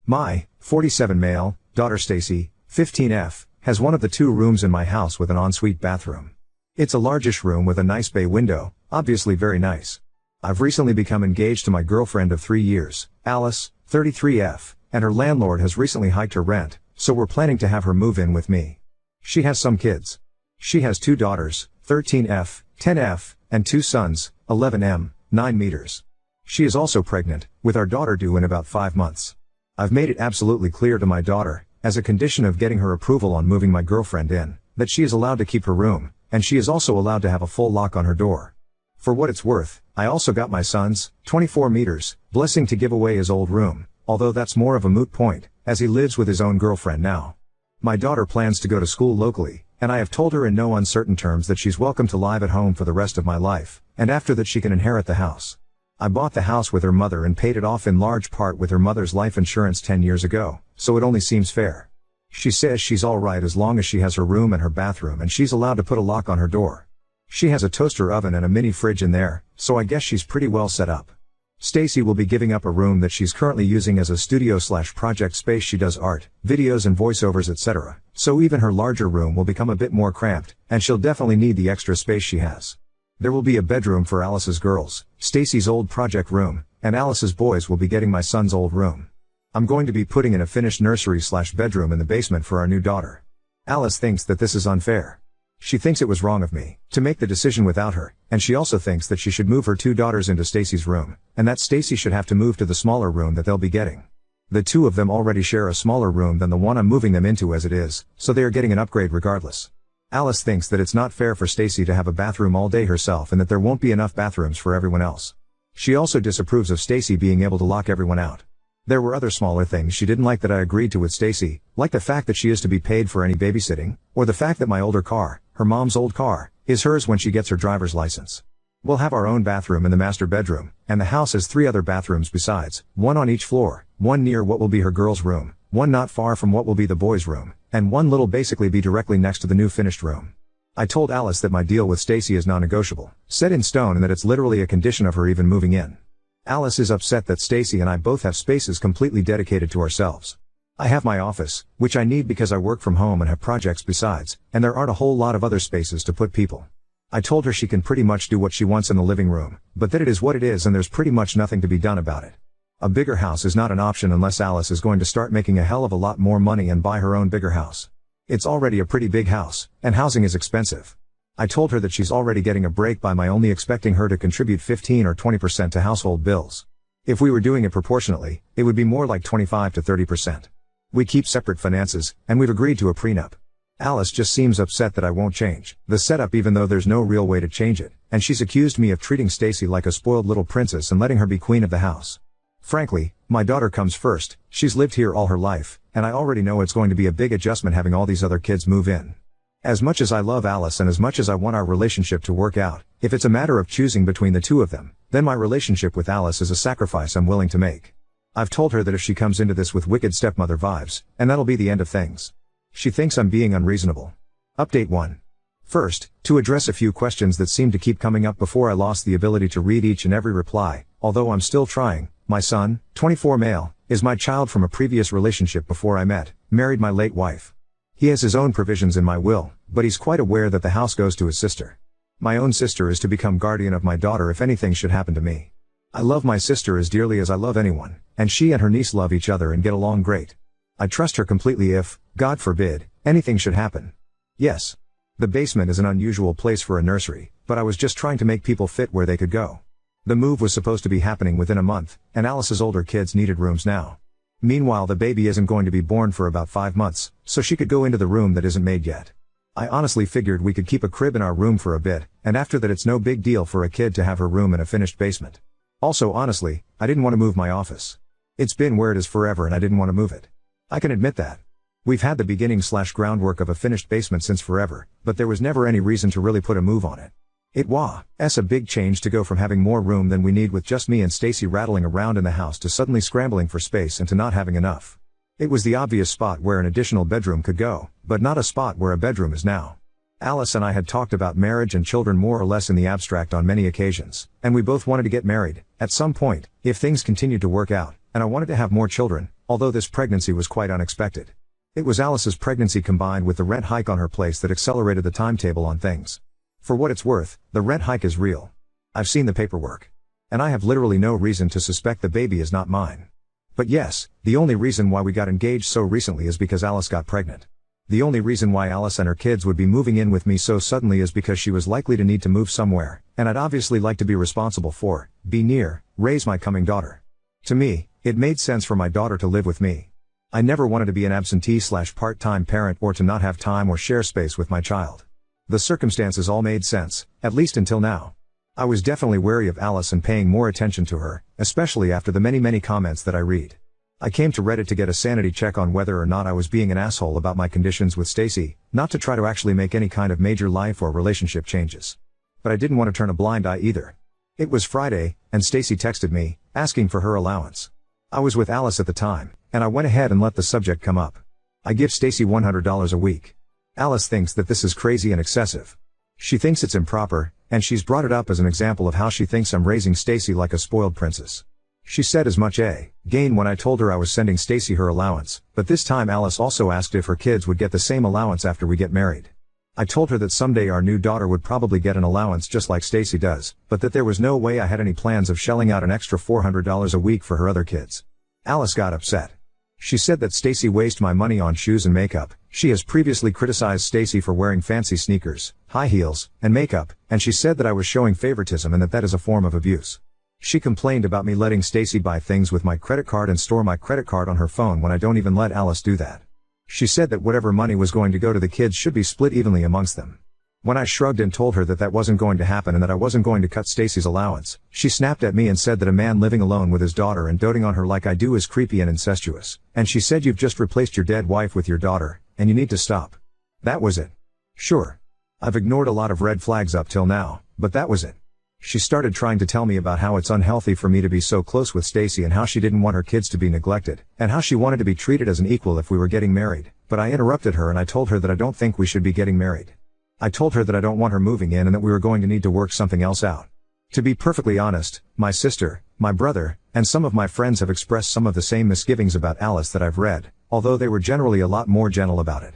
My 47 male daughter Stacy, 15F, has one of the 2 rooms in my house with an ensuite bathroom. It's a largish room with a nice bay window, obviously very nice. I've recently become engaged to my girlfriend of 3 years, Alice, 33F, and her landlord has recently hiked her rent, so we're planning to have her move in with me. She has some kids. She has 2 daughters, 13F, 10F, and 2 sons, 11M, 9 meters. She is also pregnant, with our daughter due in about 5 months. I've made it absolutely clear to my daughter, as a condition of getting her approval on moving my girlfriend in, that she is allowed to keep her room, and she is also allowed to have a full lock on her door. For what it's worth, I also got my son's, 24 meters, blessing to give away his old room, although that's more of a moot point, as he lives with his own girlfriend now. My daughter plans to go to school locally, and I have told her in no uncertain terms that she's welcome to live at home for the rest of my life, and after that she can inherit the house. I bought the house with her mother and paid it off in large part with her mother's life insurance 10 years ago, so it only seems fair. She says she's alright as long as she has her room and her bathroom and she's allowed to put a lock on her door. She has a toaster oven and a mini fridge in there, so I guess she's pretty well set up. Stacy will be giving up a room that she's currently using as a studio/project space. She does art, videos and voiceovers etc., so even her larger room will become a bit more cramped, and she'll definitely need the extra space she has. There will be a bedroom for Alice's girls, Stacy's old project room, and Alice's boys will be getting my son's old room. I'm going to be putting in a finished nursery/bedroom in the basement for our new daughter. Alice thinks that this is unfair. She thinks it was wrong of me to make the decision without her, and she also thinks that she should move her 2 daughters into Stacy's room, and that Stacy should have to move to the smaller room that they'll be getting. The 2 of them already share a smaller room than the one I'm moving them into as it is, so they are getting an upgrade regardless. Alice thinks that it's not fair for Stacy to have a bathroom all day herself and that there won't be enough bathrooms for everyone else. She also disapproves of Stacy being able to lock everyone out. There were other smaller things she didn't like that I agreed to with Stacy, like the fact that she is to be paid for any babysitting, or the fact that my older car, her mom's old car, is hers when she gets her driver's license. We'll have our own bathroom in the master bedroom, and the house has 3 other bathrooms besides, 1 on each floor, 1 near what will be her girls' room, 1 not far from what will be the boys' room, and 1 little basically be directly next to the new finished room. I told Alice that my deal with Stacy is non-negotiable, set in stone, and that it's literally a condition of her even moving in. Alice is upset that Stacy and I both have spaces completely dedicated to ourselves. I have my office, which I need because I work from home and have projects besides, and there aren't a whole lot of other spaces to put people. I told her she can pretty much do what she wants in the living room, but that it is what it is and there's pretty much nothing to be done about it. A bigger house is not an option unless Alice is going to start making a hell of a lot more money and buy her own bigger house. It's already a pretty big house, and housing is expensive. I told her that she's already getting a break by my only expecting her to contribute 15 or 20% to household bills. If we were doing it proportionally, it would be more like 25 to 30%. We keep separate finances, and we've agreed to a prenup. Alice just seems upset that I won't change the setup even though there's no real way to change it, and she's accused me of treating Stacy like a spoiled little princess and letting her be queen of the house. Frankly, my daughter comes first. She's lived here all her life, and I already know it's going to be a big adjustment having all these other kids move in. As much as I love Alice and as much as I want our relationship to work out, if it's a matter of choosing between the 2 of them, then my relationship with Alice is a sacrifice I'm willing to make. I've told her that if she comes into this with wicked stepmother vibes, and that'll be the end of things. She thinks I'm being unreasonable. Update 1. First, to address a few questions that seem to keep coming up before I lost the ability to read each and every reply, although I'm still trying. My son, 24 male, is my child from a previous relationship before I married my late wife. He has his own provisions in my will, but he's quite aware that the house goes to his sister. My own sister is to become guardian of my daughter if anything should happen to me. I love my sister as dearly as I love anyone, and she and her niece love each other and get along great. I trust her completely if, God forbid, anything should happen. Yes. The basement is an unusual place for a nursery, but I was just trying to make people fit where they could go. The move was supposed to be happening within a month, and Alice's older kids needed rooms now. Meanwhile, the baby isn't going to be born for about 5 months, so she could go into the room that isn't made yet. I honestly figured we could keep a crib in our room for a bit, and after that it's no big deal for a kid to have her room in a finished basement. Also honestly, I didn't want to move my office. It's been where it is forever and I didn't want to move it. I can admit that. We've had the beginning/groundwork of a finished basement since forever, but there was never any reason to really put a move on it. It was a big change to go from having more room than we need with just me and Stacy rattling around in the house to suddenly scrambling for space and to not having enough. It was the obvious spot where an additional bedroom could go, but not a spot where a bedroom is now. Alice and I had talked about marriage and children more or less in the abstract on many occasions, and we both wanted to get married, at some point, if things continued to work out, and I wanted to have more children, although this pregnancy was quite unexpected. It was Alice's pregnancy combined with the rent hike on her place that accelerated the timetable on things. For what it's worth, the rent hike is real. I've seen the paperwork. And I have literally no reason to suspect the baby is not mine. But yes, the only reason why we got engaged so recently is because Alice got pregnant. The only reason why Alice and her kids would be moving in with me so suddenly is because she was likely to need to move somewhere, and I'd obviously like to be responsible for, be near, raise my coming daughter. To me, it made sense for my daughter to live with me. I never wanted to be an absentee/part-time parent or to not have time or share space with my child. The circumstances all made sense, at least until now. I was definitely wary of Alice and paying more attention to her, especially after the many comments that I read. I came to Reddit to get a sanity check on whether or not I was being an asshole about my conditions with Stacy, not to try to actually make any kind of major life or relationship changes. But I didn't want to turn a blind eye either. It was Friday, and Stacy texted me, asking for her allowance. I was with Alice at the time, and I went ahead and let the subject come up. I give Stacy $100 a week. Alice thinks that this is crazy and excessive. She thinks it's improper, and she's brought it up as an example of how she thinks I'm raising Stacy like a spoiled princess. She said as much again when I told her I was sending Stacy her allowance, but this time Alice also asked if her kids would get the same allowance after we get married. I told her that someday our new daughter would probably get an allowance just like Stacy does, but that there was no way I had any plans of shelling out an extra $400 a week for her other kids. Alice got upset. She said that Stacy wastes my money on shoes and makeup. She has previously criticized Stacy for wearing fancy sneakers, high heels, and makeup, and she said that I was showing favoritism and that that is a form of abuse. She complained about me letting Stacy buy things with my credit card and store my credit card on her phone when I don't even let Alice do that. She said that whatever money was going to go to the kids should be split evenly amongst them. When I shrugged and told her that that wasn't going to happen and that I wasn't going to cut Stacy's allowance, she snapped at me and said that a man living alone with his daughter and doting on her like I do is creepy and incestuous, and she said you've just replaced your dead wife with your daughter, and you need to stop. That was it. Sure. I've ignored a lot of red flags up till now, but that was it. She started trying to tell me about how it's unhealthy for me to be so close with Stacy and how she didn't want her kids to be neglected, and how she wanted to be treated as an equal if we were getting married, but I interrupted her and I told her that I don't think we should be getting married. I told her that I don't want her moving in and that we were going to need to work something else out. To be perfectly honest, my sister, my brother, and some of my friends have expressed some of the same misgivings about Alice that I've read, although they were generally a lot more gentle about it.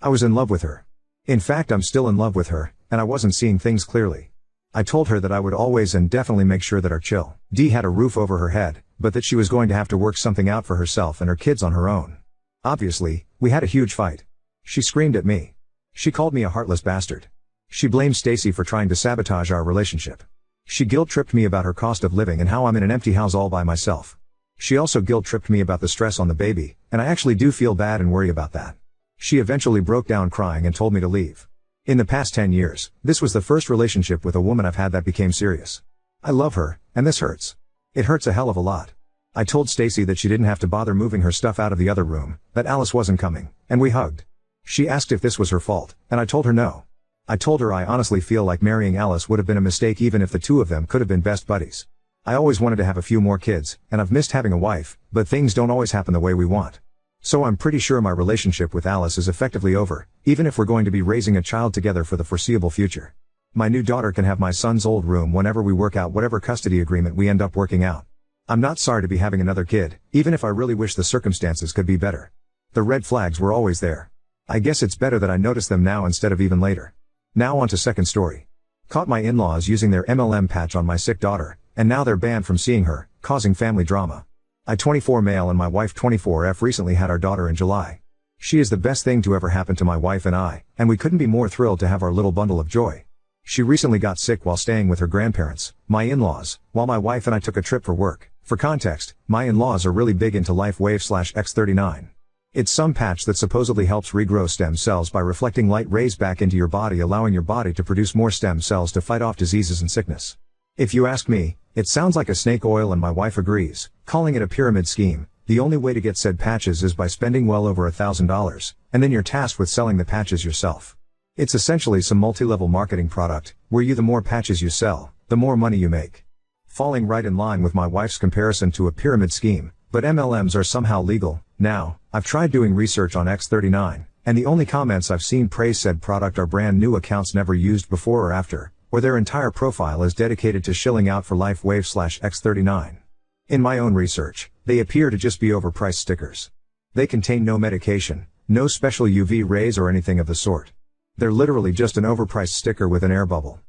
I was in love with her. In fact, I'm still in love with her, and I wasn't seeing things clearly. I told her that I would always and definitely make sure that our child had a roof over her head, but that she was going to have to work something out for herself and her kids on her own. Obviously, we had a huge fight. She screamed at me. She called me a heartless bastard. She blamed Stacy for trying to sabotage our relationship. She guilt-tripped me about her cost of living and how I'm in an empty house all by myself. She also guilt-tripped me about the stress on the baby, and I actually do feel bad and worry about that. She eventually broke down crying and told me to leave. In the past 10 years, this was the first relationship with a woman I've had that became serious. I love her, and this hurts. It hurts a hell of a lot. I told Stacy that she didn't have to bother moving her stuff out of the other room, that Alice wasn't coming, and we hugged. She asked if this was her fault, and I told her no. I told her I honestly feel like marrying Alice would have been a mistake even if the two of them could have been best buddies. I always wanted to have a few more kids, and I've missed having a wife, but things don't always happen the way we want. So I'm pretty sure my relationship with Alice is effectively over, even if we're going to be raising a child together for the foreseeable future. My new daughter can have my son's old room whenever we work out whatever custody agreement we end up working out. I'm not sorry to be having another kid, even if I really wish the circumstances could be better. The red flags were always there. I guess it's better that I notice them now instead of even later. Now on to second story. Caught my in-laws using their MLM patch on my sick daughter, and now they're banned from seeing her, causing family drama. I 24 male and my wife 24F recently had our daughter in July. She is the best thing to ever happen to my wife and I, and we couldn't be more thrilled to have our little bundle of joy. She recently got sick while staying with her grandparents, my in-laws, while my wife and I took a trip for work. For context, my in-laws are really big into LifeWave/X39. It's some patch that supposedly helps regrow stem cells by reflecting light rays back into your body, allowing your body to produce more stem cells to fight off diseases and sickness. If you ask me, it sounds like a snake oil and my wife agrees, calling it a pyramid scheme. The only way to get said patches is by spending well over $1,000, and then you're tasked with selling the patches yourself. It's essentially some multi-level marketing product, where the more patches you sell, the more money you make. Falling right in line with my wife's comparison to a pyramid scheme, but MLMs are somehow legal. Now, I've tried doing research on X39, and the only comments I've seen praise said product are brand new accounts never used before or after, or their entire profile is dedicated to shilling out for LifeWave/X39. In my own research, they appear to just be overpriced stickers. They contain no medication, no special UV rays or anything of the sort. They're literally just an overpriced sticker with an air bubble.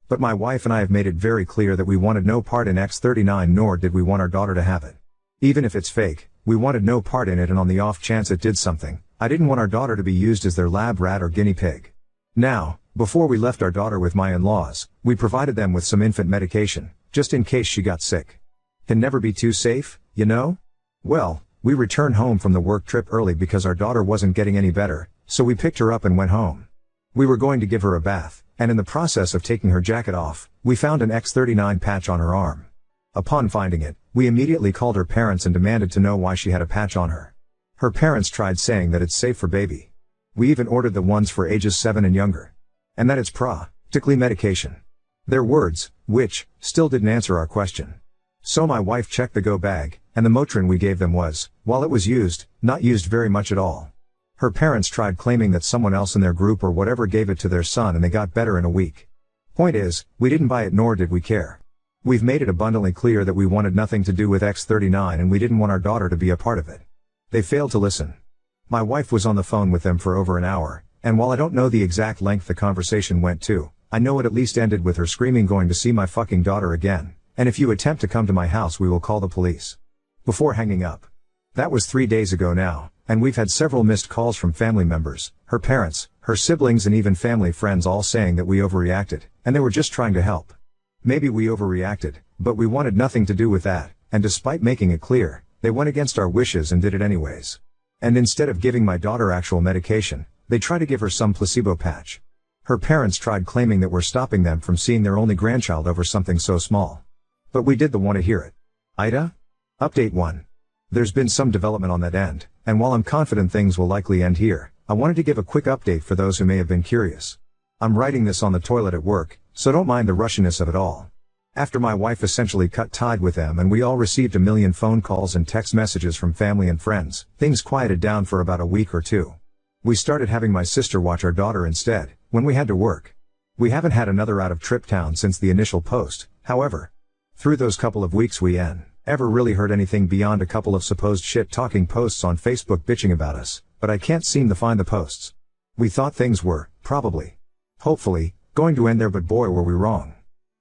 But my wife and I have made it very clear that we wanted no part in X39, nor did we want our daughter to have it. Even if it's fake, we wanted no part in it, and on the off chance it did something, I didn't want our daughter to be used as their lab rat or guinea pig. Now, before we left our daughter with my in-laws, we provided them with some infant medication, just in case she got sick. Can never be too safe, you know? Well, we returned home from the work trip early because our daughter wasn't getting any better, so we picked her up and went home. We were going to give her a bath, and in the process of taking her jacket off, we found an X39 patch on her arm. Upon finding it, we immediately called her parents and demanded to know why she had a patch on her. Her parents tried saying that it's safe for baby. We even ordered the ones for ages 7 and younger. And that it's practically medication. Their words, which still didn't answer our question. So my wife checked the go bag, and the Motrin we gave them was, while it was used, not used very much at all. Her parents tried claiming that someone else in their group or whatever gave it to their son and they got better in a week. Point is, we didn't buy it, nor did we care. We've made it abundantly clear that we wanted nothing to do with X39 and we didn't want our daughter to be a part of it. They failed to listen. My wife was on the phone with them for over an hour, and while I don't know the exact length the conversation went to, I know it at least ended with her screaming, "Going to see my fucking daughter again, and if you attempt to come to my house we will call the police," before hanging up. That was 3 days ago now, and we've had several missed calls from family members, her parents, her siblings, and even family friends, all saying that we overreacted, and they were just trying to help. Maybe we overreacted, but we wanted nothing to do with that, and despite making it clear, they went against our wishes and did it anyways. And instead of giving my daughter actual medication, they tried to give her some placebo patch. Her parents tried claiming that we're stopping them from seeing their only grandchild over something so small. But we did want to hear it. Ida? Update 1. There's been some development on that end, and while I'm confident things will likely end here, I wanted to give a quick update for those who may have been curious. I'm writing this on the toilet at work, so don't mind the rushiness of it all. After my wife essentially cut tied with them and we all received a million phone calls and text messages from family and friends, things quieted down for about a week or two. We started having my sister watch our daughter instead, when we had to work. We haven't had another out of trip town since the initial post, however. Through those couple of weeks we ever really heard anything beyond a couple of supposed shit-talking posts on Facebook bitching about us, but I can't seem to find the posts. We thought things were, probably, hopefully, going to end there, but boy were we wrong.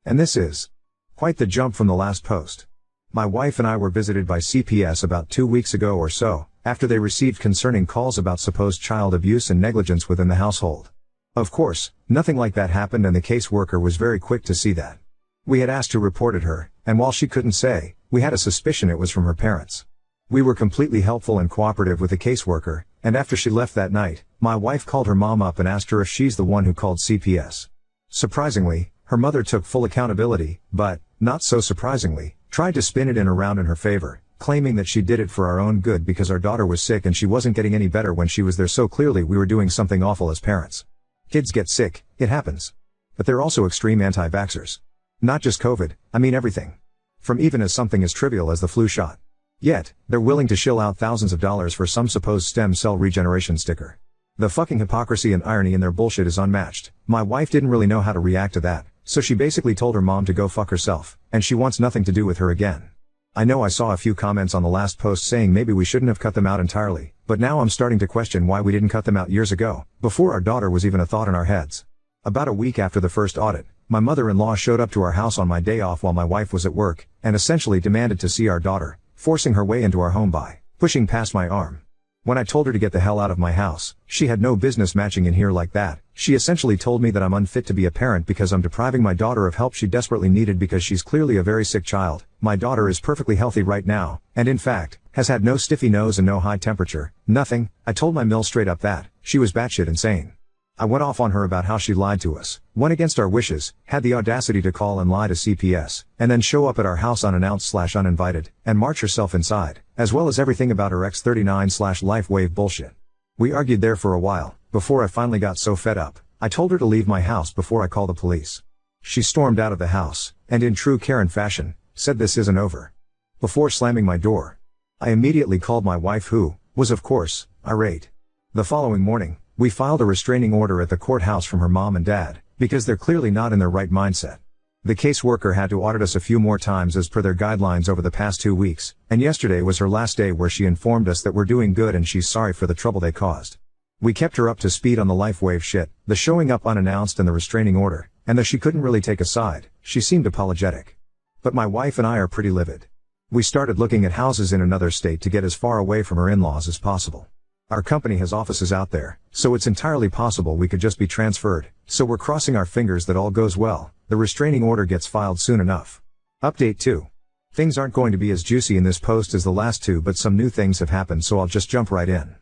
And this is quite the jump from the last post. My wife and I were visited by CPS about 2 weeks ago or so, after they received concerning calls about supposed child abuse and negligence within the household. Of course, nothing like that happened, and the caseworker was very quick to see that. We had asked who reported her, and while she couldn't say, we had a suspicion it was from her parents. We were completely helpful and cooperative with the caseworker, and after she left that night, my wife called her mom up and asked her if she's the one who called CPS. Surprisingly, her mother took full accountability, but, not so surprisingly, tried to spin it around in her favor, claiming that she did it for our own good because our daughter was sick and she wasn't getting any better when she was there, so clearly we were doing something awful as parents. Kids get sick, it happens. But they're also extreme anti-vaxxers. Not just COVID, I mean everything. From even as something as trivial as the flu shot. Yet, they're willing to shill out thousands of dollars for some supposed stem cell regeneration sticker. The fucking hypocrisy and irony in their bullshit is unmatched. My wife didn't really know how to react to that, so she basically told her mom to go fuck herself, and she wants nothing to do with her again. I know I saw a few comments on the last post saying maybe we shouldn't have cut them out entirely, but now I'm starting to question why we didn't cut them out years ago, before our daughter was even a thought in our heads. About a week after the first audit, my mother-in-law showed up to our house on my day off while my wife was at work, and essentially demanded to see our daughter, forcing her way into our home by pushing past my arm. When I told her to get the hell out of my house, she had no business matching in here like that. She essentially told me that I'm unfit to be a parent because I'm depriving my daughter of help she desperately needed because she's clearly a very sick child. My daughter is perfectly healthy right now, and in fact, has had no stiffy nose and no high temperature, nothing. I told my mill straight up that she was batshit insane. I went off on her about how she lied to us, went against our wishes, had the audacity to call and lie to CPS, and then show up at our house unannounced/uninvited, and march herself inside, as well as everything about her X39/life wave bullshit. We argued there for a while, before I finally got so fed up, I told her to leave my house before I call the police. She stormed out of the house, and in true Karen fashion, said this isn't over. Before slamming my door, I immediately called my wife, who was of course, irate. The following morning, we filed a restraining order at the courthouse from her mom and dad, because they're clearly not in their right mindset. The caseworker had to audit us a few more times as per their guidelines over the past 2 weeks, and yesterday was her last day where she informed us that we're doing good and she's sorry for the trouble they caused. We kept her up to speed on the LifeWave shit, the showing up unannounced and the restraining order, and though she couldn't really take a side, she seemed apologetic. But my wife and I are pretty livid. We started looking at houses in another state to get as far away from her in-laws as possible. Our company has offices out there, so it's entirely possible we could just be transferred, so we're crossing our fingers that all goes well. The restraining order gets filed soon enough. Update 2. Things aren't going to be as juicy in this post as the last two, but some new things have happened, so I'll just jump right in.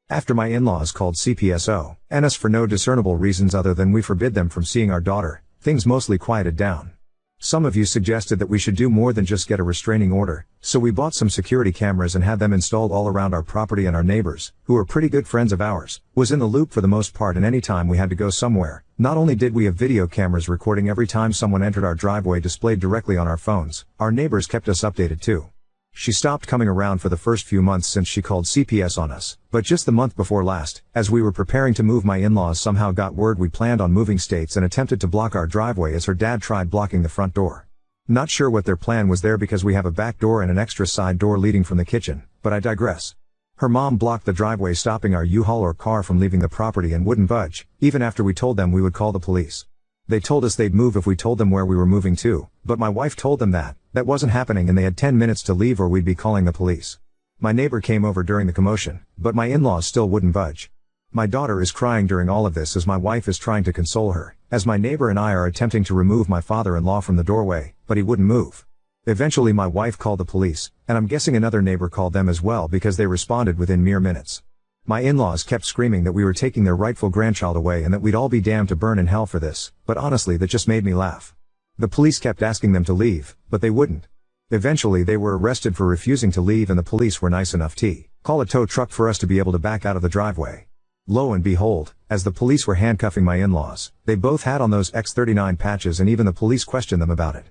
After my in-laws called CPSO and us for no discernible reasons other than we forbid them from seeing our daughter, things mostly quieted down. Some of you suggested that we should do more than just get a restraining order, so we bought some security cameras and had them installed all around our property, and our neighbors, who are pretty good friends of ours, was in the loop for the most part, and any time we had to go somewhere, not only did we have video cameras recording every time someone entered our driveway displayed directly on our phones, our neighbors kept us updated too. She stopped coming around for the first few months since she called CPS on us, but just the month before last, as we were preparing to move, my in-laws somehow got word we planned on moving states and attempted to block our driveway as her dad tried blocking the front door. Not sure what their plan was there because we have a back door and an extra side door leading from the kitchen, but I digress. Her mom blocked the driveway, stopping our U-Haul or car from leaving the property, and wouldn't budge, even after we told them we would call the police. They told us they'd move if we told them where we were moving to, but my wife told them that wasn't happening and they had 10 minutes to leave or we'd be calling the police. My neighbor came over during the commotion, but my in-laws still wouldn't budge. My daughter is crying during all of this as my wife is trying to console her, as my neighbor and I are attempting to remove my father-in-law from the doorway, but he wouldn't move. Eventually my wife called the police, and I'm guessing another neighbor called them as well because they responded within mere minutes. My in-laws kept screaming that we were taking their rightful grandchild away and that we'd all be damned to burn in hell for this, but honestly that just made me laugh. The police kept asking them to leave, but they wouldn't. Eventually they were arrested for refusing to leave, and the police were nice enough to call a tow truck for us to be able to back out of the driveway. Lo and behold, as the police were handcuffing my in-laws, they both had on those X39 patches, and even the police questioned them about it.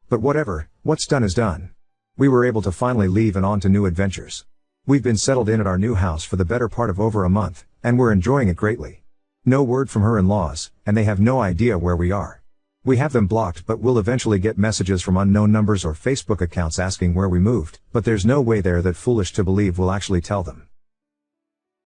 But whatever, what's done is done. We were able to finally leave and on to new adventures. We've been settled in at our new house for the better part of over a month, and we're enjoying it greatly. No word from her in-laws, and they have no idea where we are. We have them blocked, but we'll eventually get messages from unknown numbers or Facebook accounts asking where we moved, but there's no way they're that foolish to believe we'll actually tell them.